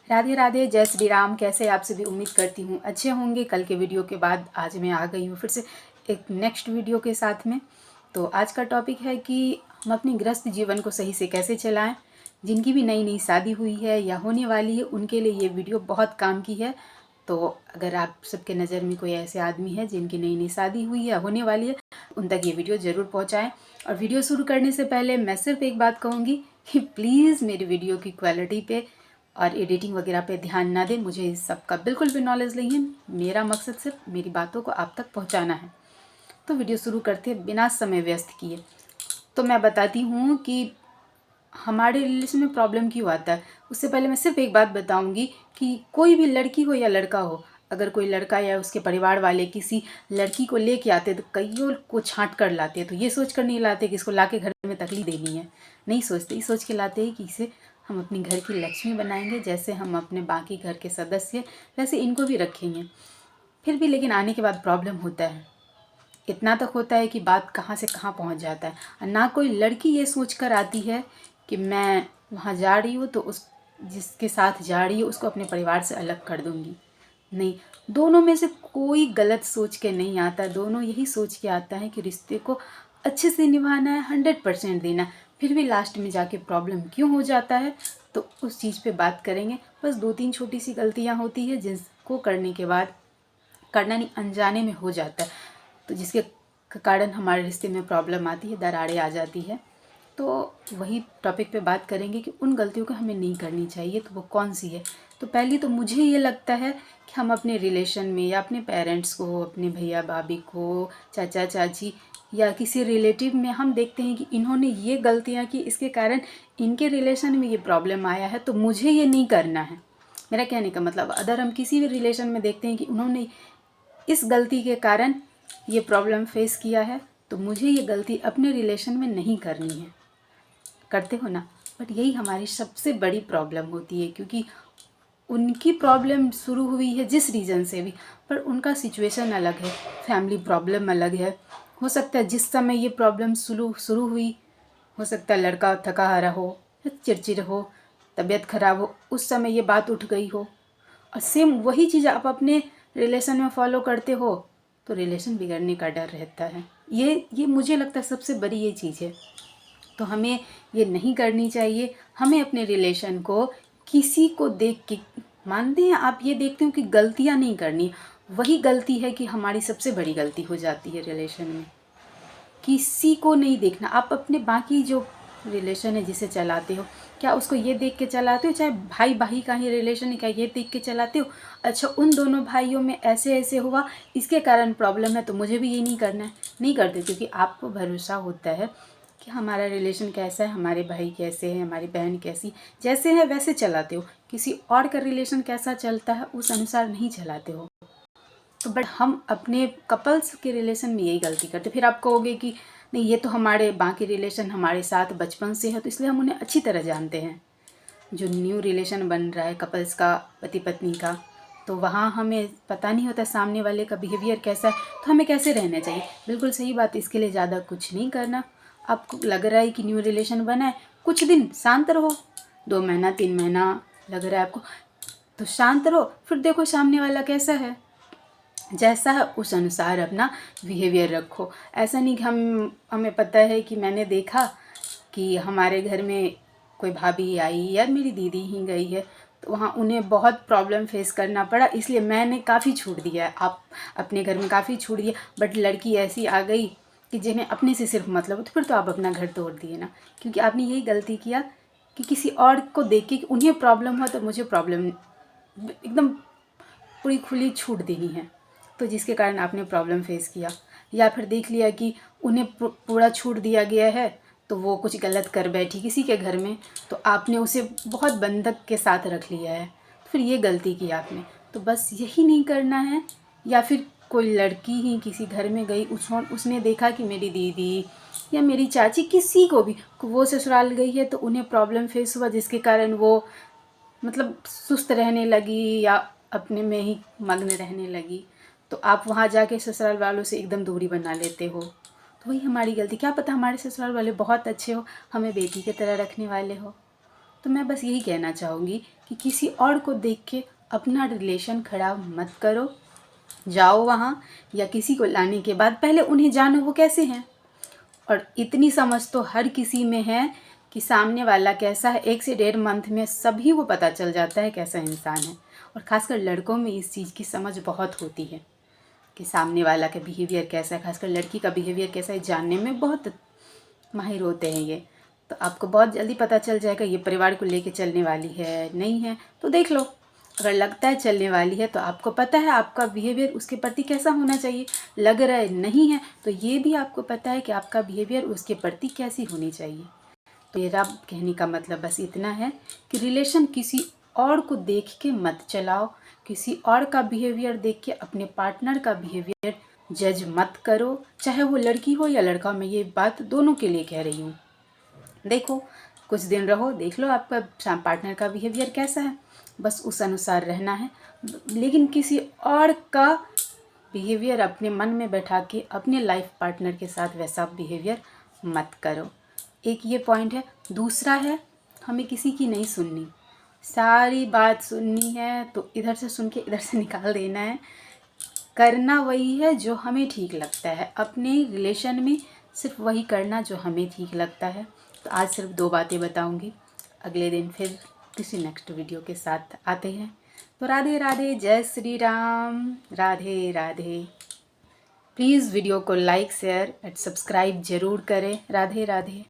राधे राधे, जय श्री राम। कैसे आप सभी? उम्मीद करती हूँ अच्छे होंगे। कल के वीडियो के बाद आज मैं आ गई हूँ फिर से एक नेक्स्ट वीडियो के साथ में। तो आज का टॉपिक है कि हम अपने गृहस्थ जीवन को सही से कैसे चलाएं। जिनकी भी नई नई शादी हुई है या होने वाली है उनके लिए ये वीडियो बहुत काम की है। तो अगर आप सबके नज़र में कोई ऐसे आदमी है जिनकी नई नई शादी हुई है, होने वाली है, उन तक ये वीडियो ज़रूर पहुँचाएँ। और वीडियो शुरू करने से पहले मैं सिर्फ एक बात कहूँगी कि प्लीज़ मेरी वीडियो की क्वालिटी पे और एडिटिंग वगैरह पे ध्यान ना दें। मुझे इस सब का बिल्कुल भी नॉलेज नहीं है। मेरा मकसद सिर्फ मेरी बातों को आप तक पहुंचाना है। तो वीडियो शुरू करते हैं बिना समय व्यस्त किए। तो मैं बताती हूँ कि हमारे रिलेशन में प्रॉब्लम क्यों आता है। उससे पहले मैं सिर्फ एक बात बताऊँगी कि कोई भी लड़की हो या लड़का हो, अगर कोई लड़का या उसके परिवार वाले किसी लड़की को लेके आते तो कईयों को छांट कर लाते हैं। तो ये सोच कर नहीं लाते कि इसको ला के घर में तकलीफ देनी है, नहीं सोचते। ये सोच के लाते हैं कि इसे हम अपने घर की लक्ष्मी बनाएंगे। जैसे हम अपने बाकी घर के सदस्य वैसे इनको भी रखेंगे। फिर भी लेकिन आने के बाद प्रॉब्लम होता है। इतना तक होता है कि बात कहाँ से कहाँ पहुँच जाता है। और ना कोई लड़की ये सोच कर आती है कि मैं वहाँ जा रही हूँ तो उस जिसके साथ जा रही हूँ उसको अपने परिवार से अलग कर दूँगी। नहीं, दोनों में से कोई गलत सोच के नहीं आता। दोनों यही सोच के आता है कि रिश्ते को अच्छे से निभाना है, 100% देना। फिर भी लास्ट में जाके प्रॉब्लम क्यों हो जाता है तो उस चीज़ पे बात करेंगे। बस 2-3 छोटी सी गलतियाँ होती है जिसको करने के बाद, करना नहीं, अनजाने में हो जाता है, तो जिसके कारण हमारे रिश्ते में प्रॉब्लम आती है, दरारें आ जाती है। तो वही टॉपिक पे बात करेंगे कि उन गलतियों को हमें नहीं करनी चाहिए। तो वो कौन सी है? तो पहली तो मुझे ये लगता है कि हम अपने रिलेशन में या अपने पेरेंट्स को, अपने भैया भाभी को, चाचा चाची या किसी रिलेटिव में हम देखते हैं कि इन्होंने ये गलतियाँ की, इसके कारण इनके रिलेशन में ये प्रॉब्लम आया है, तो मुझे ये नहीं करना है। मेरा कहने का मतलब, अगर हम किसी भी रिलेशन में देखते हैं कि उन्होंने इस गलती के कारण ये प्रॉब्लम फेस किया है, तो मुझे ये गलती अपने रिलेशन में नहीं करनी है। करते हो ना? बट यही हमारी सबसे बड़ी प्रॉब्लम होती है, क्योंकि उनकी प्रॉब्लम शुरू हुई है जिस रीज़न से भी, पर उनका सिचुएशन अलग है, फैमिली प्रॉब्लम अलग है। हो सकता है जिस समय ये प्रॉब्लम शुरू हुई, हो सकता है लड़का थका हारा हो या चिड़चिड़ हो, तबीयत खराब हो, उस समय ये बात उठ गई हो। और सेम वही चीज़ आप अपने रिलेशन में फॉलो करते हो तो रिलेशन बिगड़ने का डर रहता है। ये मुझे लगता है सबसे बड़ी ये चीज़ है। तो हमें ये नहीं करनी चाहिए। हमें अपने रिलेशन को किसी को देख के, मानते हैं आप ये देखते हो कि गलतियाँ नहीं करनी, वही गलती है कि हमारी सबसे बड़ी गलती हो जाती है रिलेशन में। किसी को नहीं देखना। आप अपने बाकी जो रिलेशन है जिसे चलाते हो, क्या उसको ये देख के चलाते हो, चाहे भाई भाई का ही रिलेशन है, क्या ये देख के चलाते हो अच्छा उन दोनों भाइयों में ऐसे ऐसे हुआ, इसके कारण प्रॉब्लम है तो मुझे भी ये नहीं करना है? नहीं करते, क्योंकि आपको भरोसा होता है कि हमारा रिलेशन कैसा है, हमारे भाई कैसे हैं, हमारी बहन कैसी, जैसे है वैसे चलाते हो। किसी और का रिलेशन कैसा चलता है उस अनुसार नहीं चलाते हो। तो बट हम अपने कपल्स के रिलेशन में यही गलती करते। फिर आप कहोगे कि नहीं, ये तो हमारे बाकी रिलेशन हमारे साथ बचपन से है तो इसलिए हम उन्हें अच्छी तरह जानते हैं। जो न्यू रिलेशन बन रहा है कपल्स का, पति पत्नी का, तो वहाँ हमें पता नहीं होता सामने वाले का बिहेवियर कैसा है, तो हमें कैसे रहना चाहिए। बिल्कुल सही बात। इसके लिए ज़्यादा कुछ नहीं करना। आपको लग रहा है कि न्यू रिलेशन बना है, कुछ दिन शांत रहो, 2 महीना 3 महीना लग रहा है आपको, तो शांत रहो, फिर देखो सामने वाला कैसा है, जैसा है उस अनुसार अपना बिहेवियर रखो। ऐसा नहीं कि हमें पता है कि मैंने देखा कि हमारे घर में कोई भाभी आई या मेरी दीदी ही गई है तो वहाँ उन्हें बहुत प्रॉब्लम फेस करना पड़ा, इसलिए मैंने काफ़ी छूट दिया है। आप अपने घर में काफ़ी छूट दिया, बट लड़की ऐसी आ गई कि जिन्हें अपने से सिर्फ मतलब हो, तो फिर तो आप अपना घर तोड़ दिए ना। क्योंकि आपने यही गलती किया कि किसी और को देख के उन्हें प्रॉब्लम हो तो मुझे प्रॉब्लम, एकदम पूरी खुली छूट देनी है, तो जिसके कारण आपने प्रॉब्लम फेस किया। या फिर देख लिया कि उन्हें पूरा छूट दिया गया है तो वो कुछ गलत कर बैठी किसी के घर में, तो आपने उसे बहुत बंधक के साथ रख लिया है, तो फिर ये गलती की आपने। तो बस यही नहीं करना है। या फिर कोई लड़की ही किसी घर में गई, उसने देखा कि मेरी दीदी या मेरी चाची, किसी को भी, वो ससुराल गई है तो उन्हें प्रॉब्लम फेस हुआ, जिसके कारण वो मतलब सुस्त रहने लगी या अपने में ही मग्न रहने लगी, तो आप वहाँ जाके ससुराल वालों से एकदम दूरी बना लेते हो। तो वही हमारी गलती। क्या पता हमारे ससुराल वाले बहुत अच्छे हो, हमें बेटी की तरह रखने वाले हो, तो मैं बस यही कहना चाहूँगी कि किसी और को देख के अपना रिलेशन खराब मत करो। जाओ वहाँ, या किसी को लाने के बाद पहले उन्हें जानो वो कैसे हैं। और इतनी समझ तो हर किसी में है कि सामने वाला कैसा है, 1 से 1.5 मंथ में सभी को पता चल जाता है कैसा इंसान है। और ख़ासकर लड़कों में इस चीज़ की समझ बहुत होती है कि सामने वाला का बिहेवियर कैसा है, खासकर लड़की का बिहेवियर कैसा है जानने में बहुत माहिर होते हैं ये। तो आपको बहुत जल्दी पता चल जाएगा ये परिवार को लेके चलने वाली है नहीं है, तो देख लो। अगर लगता है चलने वाली है तो आपको पता है आपका बिहेवियर उसके प्रति कैसा होना चाहिए। लग रहा है नहीं है तो ये भी आपको पता है कि आपका बिहेवियर उसके प्रति कैसी होनी चाहिए। तो मेरा कहने का मतलब बस इतना है कि रिलेशन किसी और को देख के मत चलाओ। किसी और का बिहेवियर देख के अपने पार्टनर का बिहेवियर जज मत करो, चाहे वो लड़की हो या लड़का। मैं ये बात दोनों के लिए कह रही हूँ। देखो, कुछ दिन रहो, देख लो आपका पार्टनर का बिहेवियर कैसा है, बस उस अनुसार रहना है। लेकिन किसी और का बिहेवियर अपने मन में बैठा के अपने लाइफ पार्टनर के साथ वैसा बिहेवियर मत करो। एक ये पॉइंट है। दूसरा है, हमें किसी की नहीं सुननी। सारी बात सुननी है तो इधर से सुन के इधर से निकाल देना है। करना वही है जो हमें ठीक लगता है। अपने रिलेशन में सिर्फ वही करना जो हमें ठीक लगता है। तो आज सिर्फ 2 बातें बताऊंगी, अगले दिन फिर किसी नेक्स्ट वीडियो के साथ आते हैं। तो राधे राधे, जय श्री राम, राधे राधे। प्लीज़ वीडियो को लाइक, शेयर एंड सब्सक्राइब ज़रूर करें। राधे राधे।